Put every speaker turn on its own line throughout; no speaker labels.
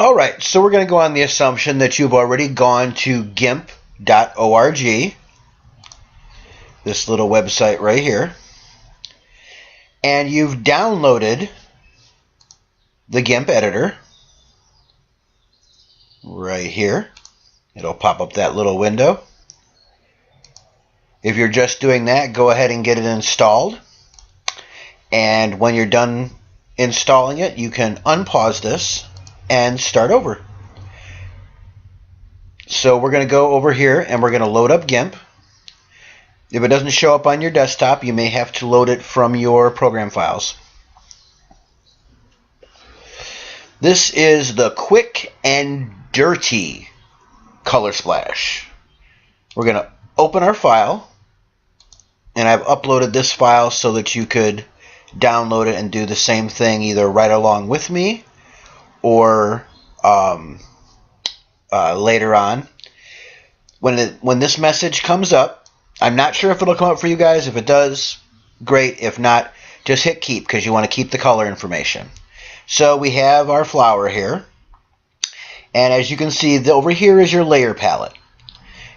All right, so we're going to go on the assumption that you've already gone to gimp.org, this little website right here, and you've downloaded the GIMP editor right here. It'll pop up that little window. If you're just doing that, go ahead and get it installed. And when you're done installing it, you can unpause this and start over. So we're going to go over here and we're going to load up GIMP. If it doesn't show up on your desktop, you may have to load it from your program files. This is the quick and dirty color splash. We're going to open our file, and I've uploaded this file so that you could download it and do the same thing either right along with me or later on. When this message comes up, I'm not sure if it'll come up for you guys. If it does, great. If not, just hit keep because you want to keep the color information. So we have our flower here. And as you can see, over here is your layer palette.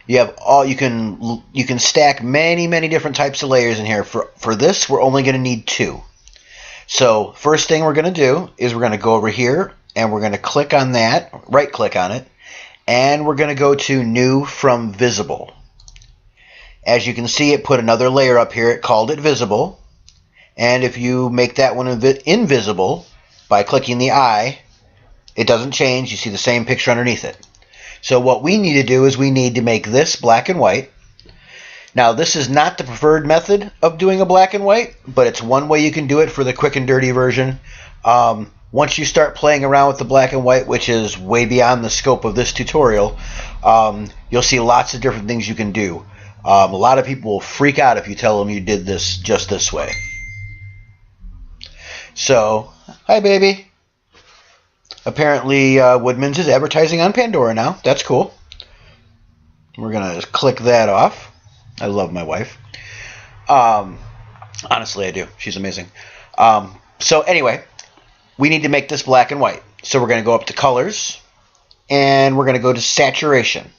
You have you can stack many different types of layers in here. For this, we're only going to need 2. So first thing we're going to do is we're going to go over here and we're going to click on that, right click on it, and we're going to go to New from Visible. As you can see, it put another layer up here. It called it Visible. And if you make that one invisible by clicking the eye, it doesn't change. You see the same picture underneath it. So what we need to do is we need to make this black and white. Now, this is not the preferred method of doing a black and white, but it's one way you can do it for the quick and dirty version. Once you start playing around with the black and white, which is way beyond the scope of this tutorial, you'll see lots of different things you can do. A lot of people will freak out if you tell them you did this just this way. So, hi baby. Apparently Woodman's is advertising on Pandora now. That's cool. We're going to click that off. I love my wife. Honestly, I do. She's amazing. So anyway, we need to make this black and white. So we're going to go up to Colors, and we're going to go to Saturation.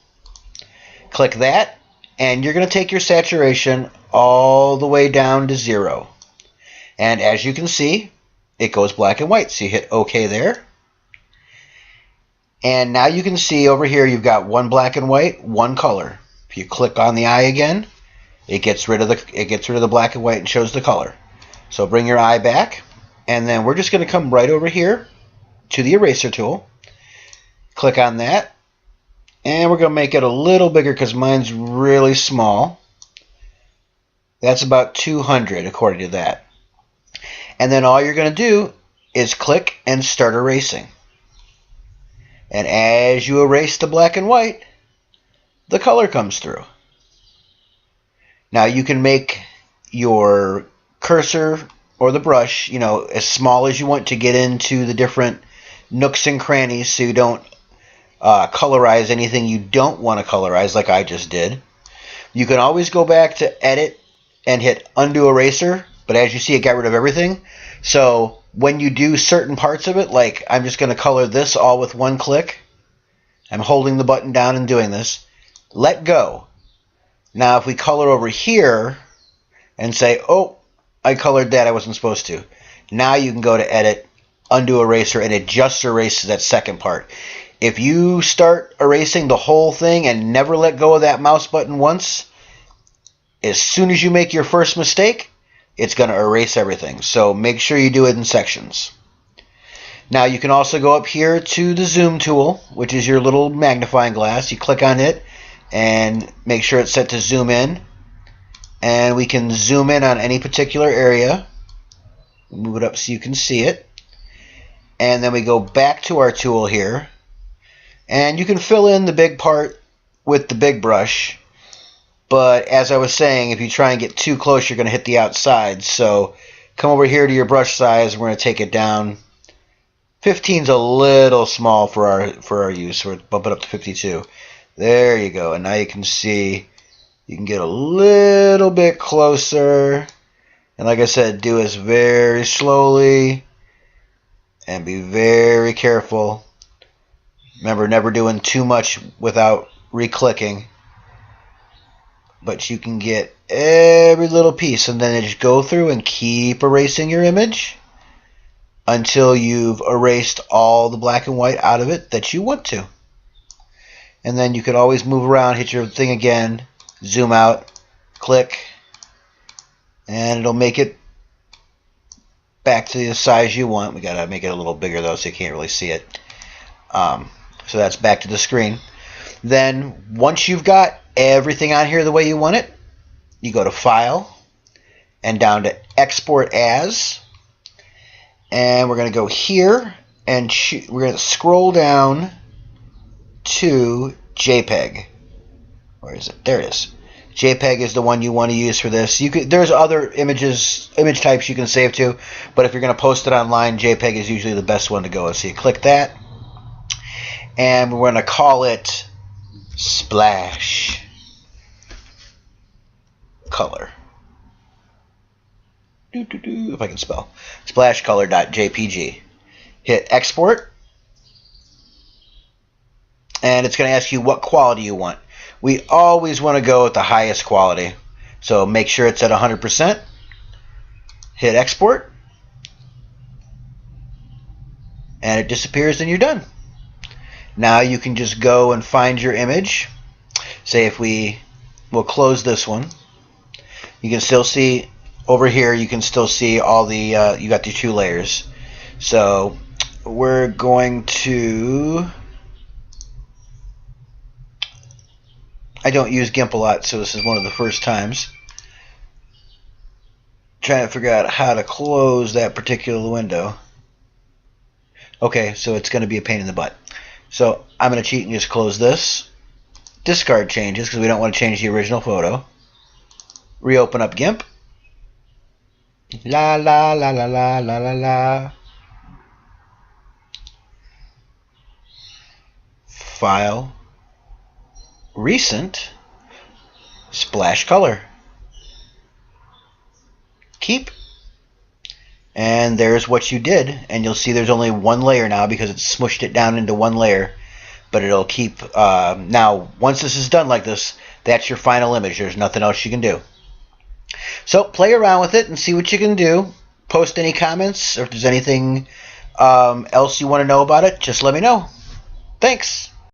Click that. And you're going to take your saturation all the way down to 0. And as you can see, it goes black and white. So you hit OK there. And now you can see over here you've got one black and white, one color. If you click on the eye again, it gets rid of the black and white and shows the color. So bring your eye back, and then we're just going to come right over here to the eraser tool. Click on that. And we're going to make it a little bigger because mine's really small. That's about 200 according to that. And then all you're going to do is click and start erasing. And as you erase the black and white, the color comes through. Now you can make your cursor or the brush, as small as you want to get into the different nooks and crannies so you don't colorize anything you don't want to colorize like I just did. You can always go back to Edit and hit Undo Eraser, but as you see, it got rid of everything. So when you do certain parts of it, like I'm just going to color this all with one click. I'm holding the button down and doing this. Let go. Now if we color over here and say, oh, I colored that, I wasn't supposed to. Now you can go to Edit, Undo Eraser, and it just erases that second part. If you start erasing the whole thing and never let go of that mouse button once, as soon as you make your first mistake, it's going to erase everything. So make sure you do it in sections. Now you can also go up here to the zoom tool, which is your little magnifying glass. You click on it and make sure it's set to zoom in. And we can zoom in on any particular area. Move it up so you can see it. And then we go back to our tool here. And you can fill in the big part with the big brush. But as I was saying, if you try and get too close, you're going to hit the outside. So come over here to your brush size. We're going to take it down. 15 is a little small for our use. So we're bump it up to 52. There you go. And now you can see you can get a little bit closer. And like I said, do this very slowly and be very careful Remember, never doing too much without re-clicking. But you can get every little piece, and then just go through and keep erasing your image until you've erased all the black and white out of it that you want to. And then you can always move around, hit your thing again, zoom out, click, and it'll make it back to the size you want. We gotta make it a little bigger though, so you can't really see it. So that's back to the screen. Then once you've got everything on here the way you want it, you go to File and down to Export As, and we're going to go here and we're going to scroll down to JPEG. Where is it? There it is. JPEG is the one you want to use for this. There's other image types you can save to, but if you're going to post it online, JPEG is usually the best one to go with. So you click that, and we're going to call it Splash Color. If I can spell. Splashcolor.jpg. Hit Export, and it's going to ask you what quality you want. We always want to go with the highest quality, so make sure it's at 100%. Hit Export, and it disappears, and you're done. Now you can just go and find your image. Say if we'll close this one, you can still see over here, you can still see all the you got the 2 layers. So we're going to, I don't use GIMP a lot, so this is one of the first times trying to figure out how to close that particular window. Okay, so it's going to be a pain in the butt. So I'm going to cheat and just close this. Discard changes because we don't want to change the original photo. Reopen up GIMP. La la la la la la la la. File. Recent. Splash color. Keep. And there's what you did, and you'll see there's only one layer now because it's smushed it down into one layer, but it'll keep now once this is done like this, that's your final image. There's nothing else you can do. So play around with it and see what you can do. Post any comments, or if there's anything else you want to know about it, just let me know. Thanks.